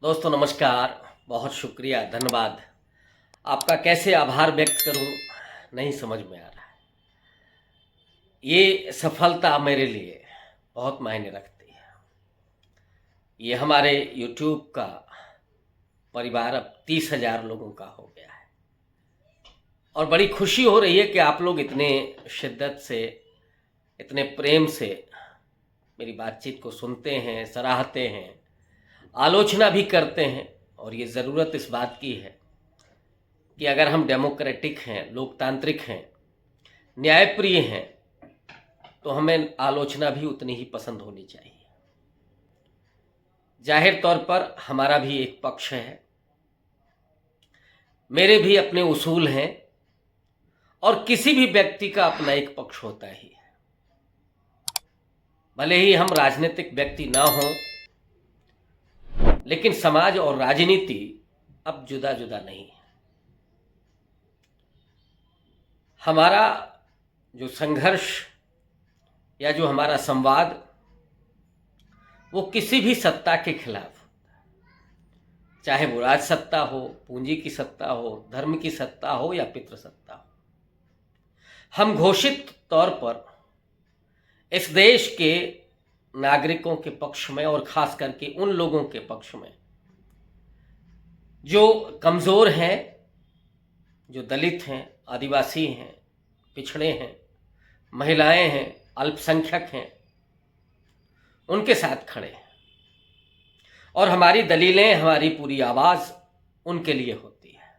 दोस्तों नमस्कार। बहुत शुक्रिया, धन्यवाद। आपका कैसे आभार व्यक्त करूं नहीं समझ में आ रहा है। ये सफलता मेरे लिए बहुत मायने रखती है। ये हमारे YouTube का परिवार अब 30,000 लोगों का हो गया है और बड़ी खुशी हो रही है कि आप लोग इतने शिद्दत से, इतने प्रेम से मेरी बातचीत को सुनते हैं, सराहते हैं, आलोचना भी करते हैं। और ये ज़रूरत इस बात की है कि अगर हम डेमोक्रेटिक हैं, लोकतांत्रिक हैं, न्यायप्रिय हैं, तो हमें आलोचना भी उतनी ही पसंद होनी चाहिए। जाहिर तौर पर हमारा भी एक पक्ष है, मेरे भी अपने उसूल हैं और किसी भी व्यक्ति का अपना एक पक्ष होता ही है। भले ही हम राजनीतिक व्यक्ति ना हों, लेकिन समाज और राजनीति अब जुदा जुदा नहीं है। हमारा जो संघर्ष या जो हमारा संवाद वो किसी भी सत्ता के खिलाफ होता है, चाहे वो राज सत्ता हो, पूंजी की सत्ता हो, धर्म की सत्ता हो या पितृ सत्ता हो। हम घोषित तौर पर इस देश के नागरिकों के पक्ष में और खास करके उन लोगों के पक्ष में जो कमज़ोर हैं, जो दलित हैं, आदिवासी हैं, पिछड़े हैं, महिलाएं हैं, अल्पसंख्यक हैं, उनके साथ खड़े हैं। और हमारी दलीलें, हमारी पूरी आवाज़ उनके लिए होती है।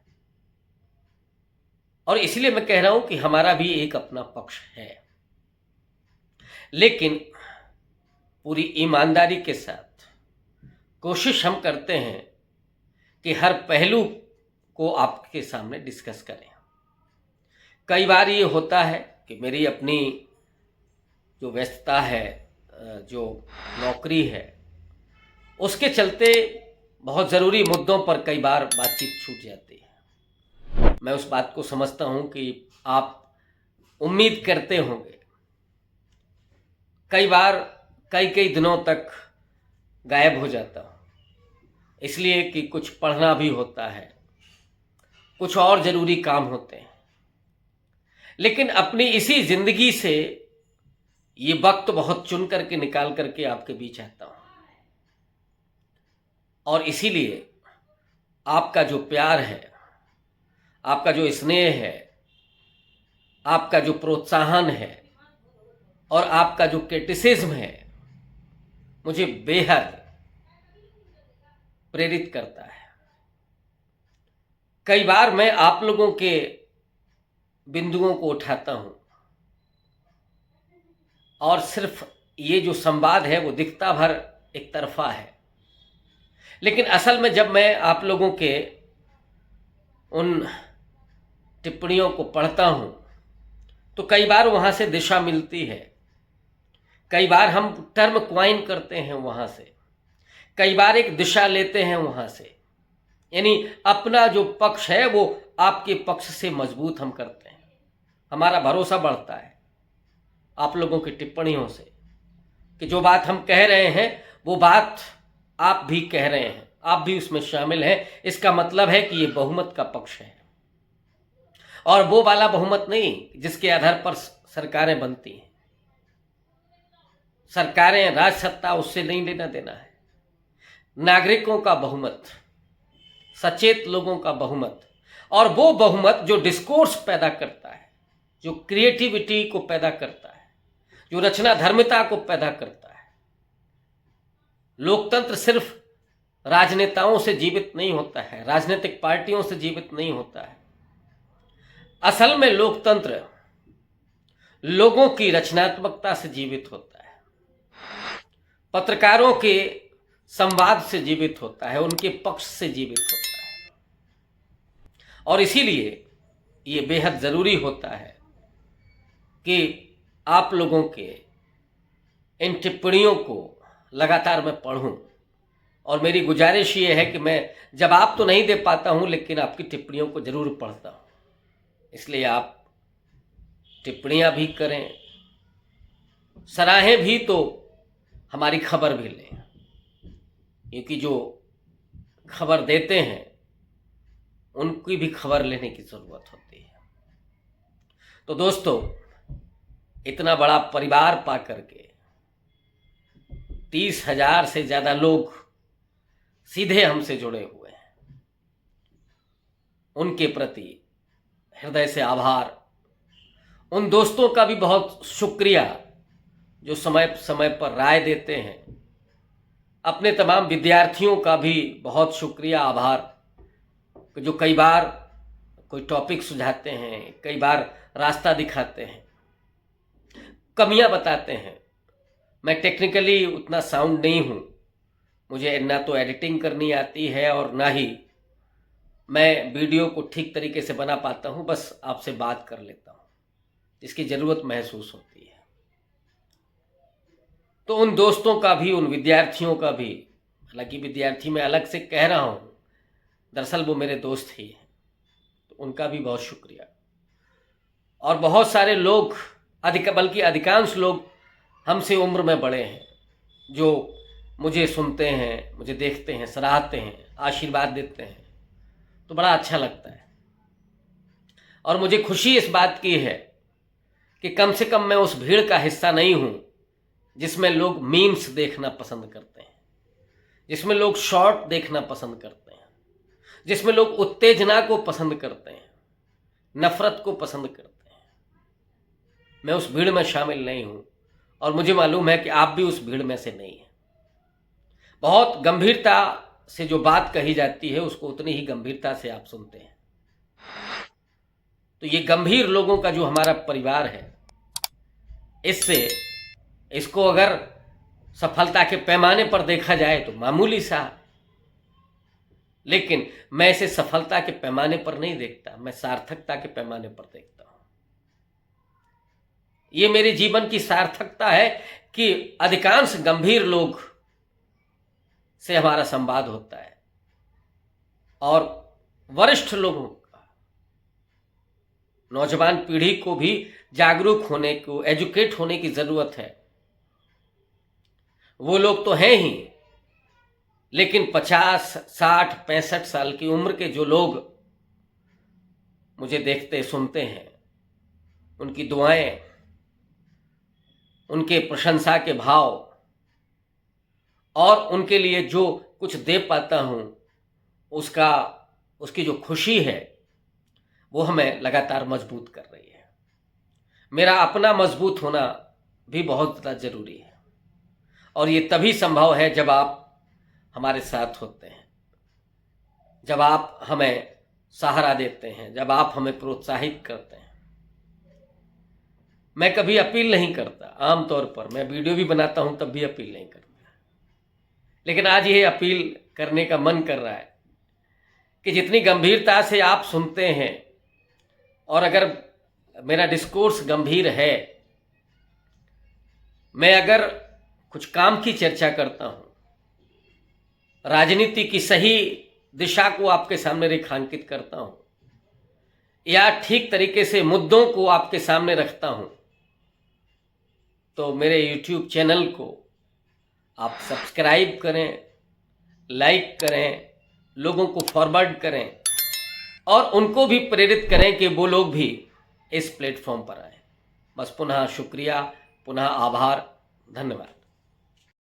और इसलिए मैं कह रहा हूं कि हमारा भी एक अपना पक्ष है, लेकिन पूरी ईमानदारी के साथ कोशिश हम करते हैं कि हर पहलू को आपके सामने डिस्कस करें। कई बार ये होता है कि मेरी अपनी जो व्यस्तता है, जो नौकरी है, उसके चलते बहुत ज़रूरी मुद्दों पर कई बार बातचीत छूट जाती है। मैं उस बात को समझता हूँ कि आप उम्मीद करते होंगे। कई बार कई दिनों तक गायब हो जाता हूँ, इसलिए कि कुछ पढ़ना भी होता है, कुछ और ज़रूरी काम होते हैं। लेकिन अपनी इसी ज़िंदगी से ये वक्त बहुत चुन करके निकाल करके आपके बीच आता हूँ। और इसीलिए आपका जो प्यार है, आपका जो स्नेह है, आपका जो प्रोत्साहन है और आपका जो क्रिटिसिज्म है, मुझे बेहद प्रेरित करता है। कई बार मैं आप लोगों के बिंदुओं को उठाता हूं और सिर्फ ये जो संवाद है वो दिखता भर एक तरफा है, लेकिन असल में जब मैं आप लोगों के उन टिप्पणियों को पढ़ता हूं तो कई बार वहां से दिशा मिलती है। कई बार हम टर्म क्वाइन करते हैं वहां से, कई बार एक दिशा लेते हैं वहां से। यानी अपना जो पक्ष है वो आपके पक्ष से मजबूत हम करते हैं। हमारा भरोसा बढ़ता है आप लोगों की टिप्पणियों से कि जो बात हम कह रहे हैं वो बात आप भी कह रहे हैं, आप भी उसमें शामिल हैं। इसका मतलब है कि ये बहुमत का पक्ष है, और वो वाला बहुमत नहीं जिसके आधार पर सरकारें बनती हैं। सरकारें, राज सत्ता, उससे नहीं लेना देना है। नागरिकों का बहुमत, सचेत लोगों का बहुमत, और वो बहुमत जो डिस्कोर्स पैदा करता है, जो क्रिएटिविटी को पैदा करता है, जो रचना धर्मिता को पैदा करता है। लोकतंत्र सिर्फ राजनेताओं से जीवित नहीं होता है, राजनीतिक पार्टियों से जीवित नहीं होता है। असल में लोकतंत्र लोगों की रचनात्मकता से जीवित होता है, पत्रकारों के संवाद से जीवित होता है, उनके पक्ष से जीवित होता है। और इसीलिए ये बेहद ज़रूरी होता है कि आप लोगों के इन टिप्पणियों को लगातार मैं पढ़ूं। और मेरी गुजारिश ये है कि मैं जवाब तो नहीं दे पाता हूं, लेकिन आपकी टिप्पणियों को ज़रूर पढ़ता हूं। इसलिए आप टिप्पणियां भी करें, सराहें भी, तो हमारी खबर भी लें। क्योंकि जो खबर देते हैं उनकी भी खबर लेने की ज़रूरत होती है। तो दोस्तों, इतना बड़ा परिवार पा करके 30,000 से ज़्यादा लोग सीधे हमसे जुड़े हुए हैं, उनके प्रति हृदय से आभार। उन दोस्तों का भी बहुत शुक्रिया जो समय समय पर राय देते हैं। अपने तमाम विद्यार्थियों का भी बहुत शुक्रिया, आभार, जो कई बार कोई टॉपिक सुझाते हैं, कई बार रास्ता दिखाते हैं, कमियां बताते हैं। मैं टेक्निकली उतना साउंड नहीं हूँ, मुझे ना तो एडिटिंग करनी आती है और ना ही मैं वीडियो को ठीक तरीके से बना पाता हूँ, बस आपसे बात कर लेता हूँ जिसकी ज़रूरत महसूस होती है। तो उन दोस्तों का भी, उन विद्यार्थियों का भी, हालांकि विद्यार्थी मैं अलग से कह रहा हूँ, दरअसल वो मेरे दोस्त ही हैं, तो उनका भी बहुत शुक्रिया। और बहुत सारे लोग, बल्कि अधिकांश लोग हमसे उम्र में बड़े हैं, जो मुझे सुनते हैं, मुझे देखते हैं, सराहते हैं, आशीर्वाद देते हैं, तो बड़ा अच्छा लगता है। और मुझे खुशी इस बात की है कि कम से कम मैं उस भीड़ का हिस्सा नहीं हूँ जिसमें लोग मीम्स देखना पसंद करते हैं, जिसमें लोग शॉर्ट देखना पसंद करते हैं, जिसमें लोग उत्तेजना को पसंद करते हैं, नफरत को पसंद करते हैं। मैं उस भीड़ में शामिल नहीं हूँ और मुझे मालूम है कि आप भी उस भीड़ में से नहीं हैं। बहुत गंभीरता से जो बात कही जाती है उसको उतनी ही गंभीरता से आप सुनते हैं। तो ये गंभीर लोगों का जो हमारा परिवार है, इसको अगर सफलता के पैमाने पर देखा जाए तो मामूली सा, लेकिन मैं इसे सफलता के पैमाने पर नहीं देखता, मैं सार्थकता के पैमाने पर देखता हूं। ये मेरे जीवन की सार्थकता है कि अधिकांश गंभीर लोग से हमारा संवाद होता है और वरिष्ठ लोगों का, नौजवान पीढ़ी को भी जागरूक होने को, एजुकेट होने की जरूरत है। वो लोग तो हैं ही, लेकिन 50, 60, 65 साल की उम्र के जो लोग मुझे देखते सुनते हैं, उनकी दुआएं, उनके प्रशंसा के भाव और उनके लिए जो कुछ दे पाता हूं उसकी जो खुशी है वो हमें लगातार मजबूत कर रही है। मेरा अपना मजबूत होना भी बहुत ज़्यादा ज़रूरी है और ये तभी संभव है जब आप हमारे साथ होते हैं, जब आप हमें सहारा देते हैं, जब आप हमें प्रोत्साहित करते हैं। मैं कभी अपील नहीं करता, आमतौर पर मैं वीडियो भी बनाता हूं तब भी अपील नहीं करता, लेकिन आज ये अपील करने का मन कर रहा है कि जितनी गंभीरता से आप सुनते हैं और अगर मेरा डिस्कोर्स गंभीर है, मैं अगर कुछ काम की चर्चा करता हूं, राजनीति की सही दिशा को आपके सामने रेखांकित करता हूं या ठीक तरीके से मुद्दों को आपके सामने रखता हूं, तो मेरे YouTube चैनल को आप सब्सक्राइब करें, लाइक करें, लोगों को फॉरवर्ड करें और उनको भी प्रेरित करें कि वो लोग भी इस प्लेटफॉर्म पर आए। बस पुनः शुक्रिया, पुनः आभार, धन्यवाद।